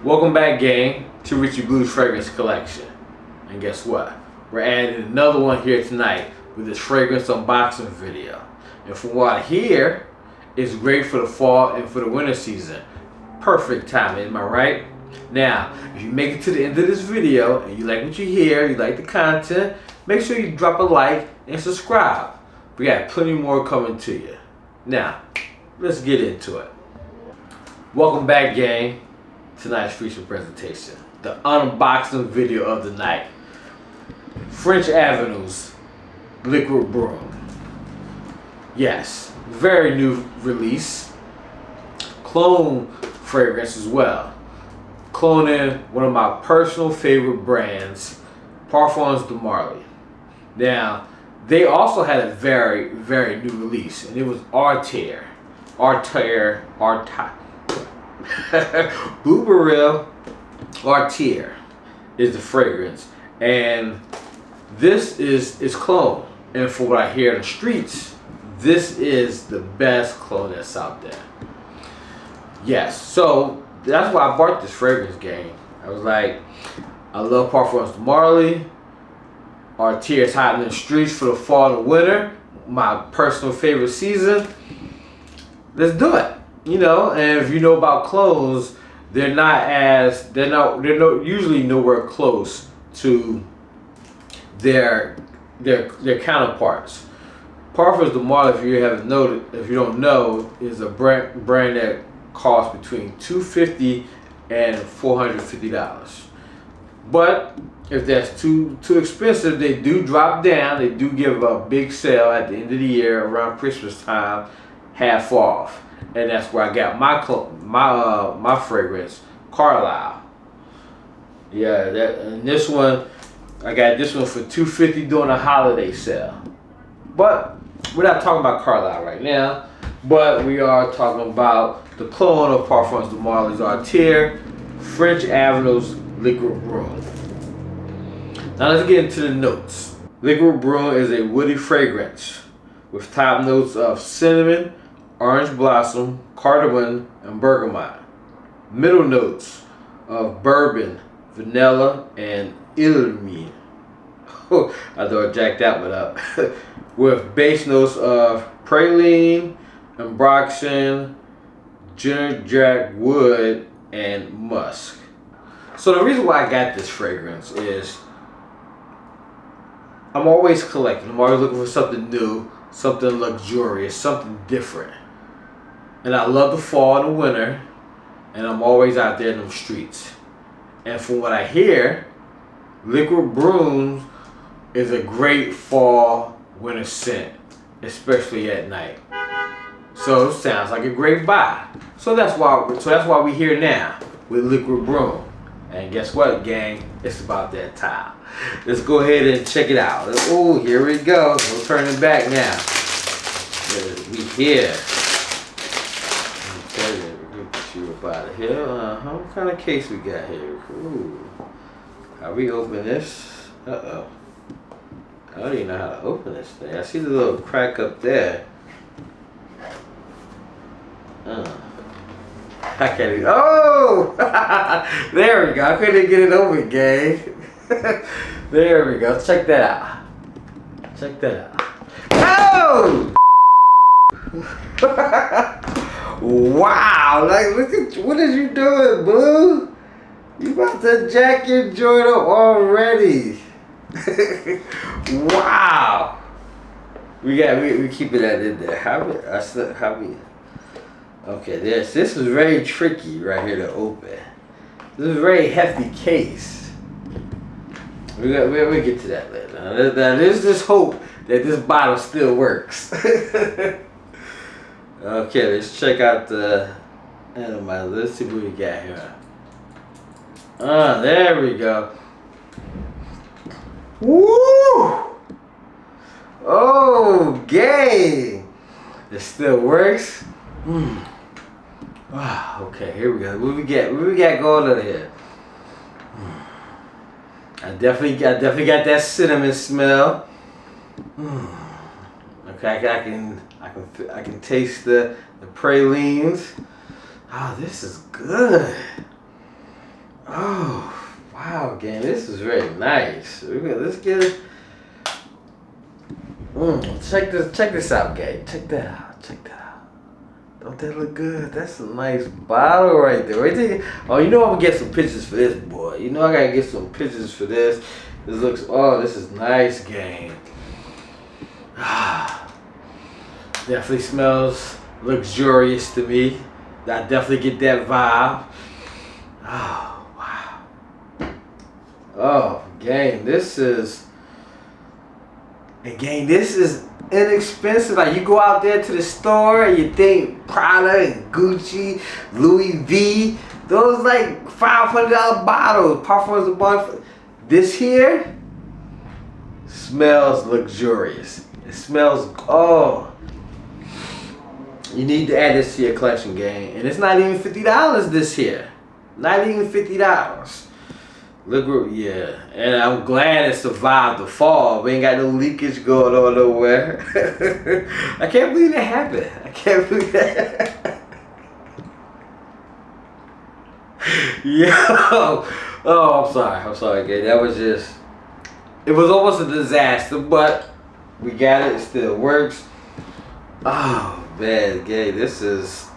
Welcome back, gang, to Richie Blue's Fragrance Collection. And guess what? We're adding another one here tonight with this fragrance unboxing video. And from what I hear, it's great for the fall and for the winter season. Perfect timing, am I right? Now, if you make it to the end of this video and you like what you hear, you like the content, make sure you drop a like and subscribe. We got plenty more coming to you. Now, let's get into it. Welcome back, gang. Tonight's feature presentation, the unboxing video of the night. French Avenue's Liquid Brun. Yes, very new release. Clone fragrance as well. Cloning one of my personal favorite brands, Parfums de Marly. Now, they also had a very, very new release, and it was Althair. Althair. Bourbon Althair is the fragrance, and this is clone. And from what I hear in the streets, this is the best clone that's out there. Yes, so that's why I bought this fragrance, gang. I was like, I love Parfums de Marly. Althair is hot in the streets for the fall and winter. My personal favorite season. Let's do it. You know, and if you know about clones, they're usually nowhere close to their counterparts. Parfums de Marly, if you don't know, is a brand that costs between $250 and $450. But if that's too expensive, they do drop down. They do give a big sale at the end of the year around Christmas time, half off. And that's where I got my fragrance, Carlisle. Yeah, and this one, I got this one for $250 during a holiday sale. But we're not talking about Carlisle right now, but we are talking about the clone of Parfums de Marly's Althair, French Avenue's Liquid Brun. Now let's get into the notes. Liquid Brun is a woody fragrance with top notes of cinnamon, orange blossom, cardamom, and bergamot. Middle notes of bourbon, vanilla, and elemi. Oh, I thought I jacked that one up. With base notes of praline, ambroxan, ginger wood, and musk. So the reason why I got this fragrance is I'm always collecting. I'm always looking for something new, something luxurious, something different. And I love the fall and the winter, and I'm always out there in them streets. And from what I hear, Liquid Brun is a great fall winter scent, especially at night. So it sounds like a great buy. So that's why we're here now with Liquid Brun. And guess what, gang? It's about that time. Let's go ahead and check it out. Oh, here we go. We're turning back now. We here. Out of here. What kind of case we got here? Ooh. How we open this? Uh-oh. I don't even know how to open this thing. I see the little crack up there. I can't even. Oh! There we go. I couldn't get it open, gang. There we go. Check that out. Check that out. Oh! Wow, like look at what is you doing, boo? You about to jack your joint up already. Wow. We keep it in there. How we okay, this is very tricky right here to open. This is a very hefty case. We'll get to that later. Now there's this hope that this bottle still works. Okay, let's check out the animal. Let's see what we got here. There we go. Woo! Oh, gang! It still works. Okay, here we go. What we got going on here? I definitely got that cinnamon smell. Okay, I can taste the pralines. Oh, this is good. gang. This is very nice. Let's get it. Check this out, gang. Check that out. Check that out. Don't that look good? That's a nice bottle right there. Right there. Oh, you know I'm gonna get some pictures for this, boy. You know I gotta get some pictures for this. This looks. Oh, this is nice, gang. Definitely smells luxurious to me. I definitely get that vibe. Oh, wow. Oh, gang, this is inexpensive. Like, you go out there to the store and you think Prada and Gucci, Louis V, those like $500 bottles, Parfums de Marly. This here smells luxurious. It smells, oh. You need to add this to your collection, gang. And it's not even $50 this year. Not even $50. Look, yeah. And I'm glad it survived the fall. We ain't got no leakage going on nowhere. I can't believe that happened. I can't believe that. Yo. Oh, I'm sorry. I'm sorry, gang. That was just, it was almost a disaster, but we got it. It still works. Oh. Man, gay, this is,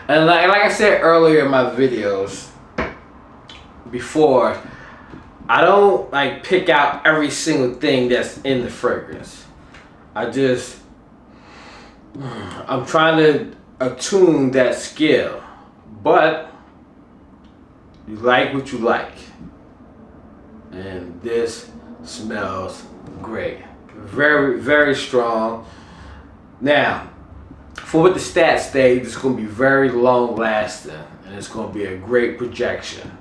and like I said earlier in my videos before, I don't like pick out every single thing that's in the fragrance. I'm trying to attune that skill, but you like what you like, and this smells great, very, very strong. Now, for what the stats say, it's going to be very long lasting, and it's going to be a great projection.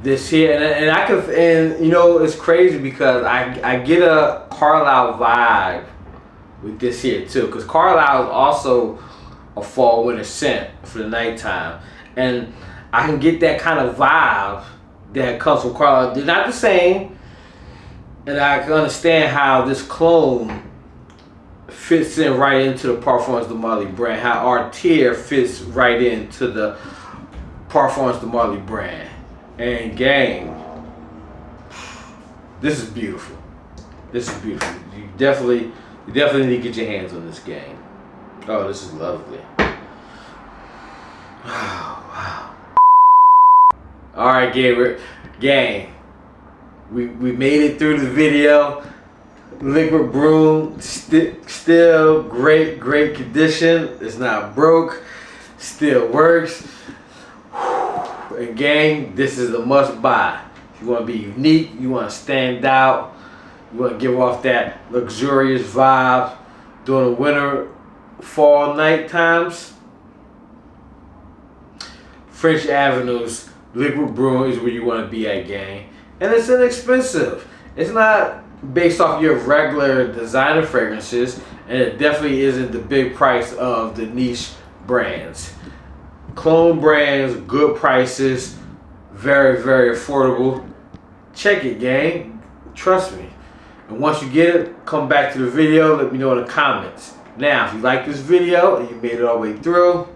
This here, and you know, it's crazy because I get a Carlisle vibe with this here too, because Carlisle is also a fall winter scent for the nighttime, and I can get that kind of vibe that comes from Carlisle. They're not the same, and I can understand how this clone fits in right into the Parfums de Marly brand, how Althair fits right into the Parfums de Marly brand. And gang, this is beautiful. This is beautiful. You definitely need to get your hands on this, gang. Oh, this is lovely. Oh, wow. All right, gang, we made it through the video. Liquid Brun, still great condition. It's not broke, still works. And gang, this is a must buy. If you want to be unique, you want to stand out, you want to give off that luxurious vibe during the winter, fall, night times. French Avenue's Liquid Brun is where you want to be at, gang. And it's inexpensive. It's not based off your regular designer fragrances, and it definitely isn't the big price of the niche brands. Clone brands, good prices, very, very affordable. Check it, gang. Trust me. And once you get it, come back to the video, let me know in the comments. Now, if you like this video and you made it all the way through,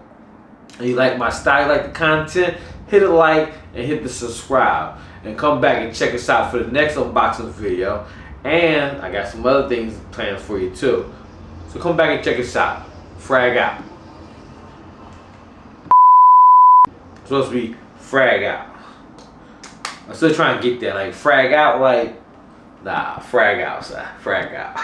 and you like my style, you like the content, hit a like and hit the subscribe. And come back and check us out for the next unboxing video. And I got some other things planned for you too. So come back and check us out. Frag out. It's supposed to be frag out. I'm still trying to get that. Like frag out, like, nah, frag out, son. Frag out.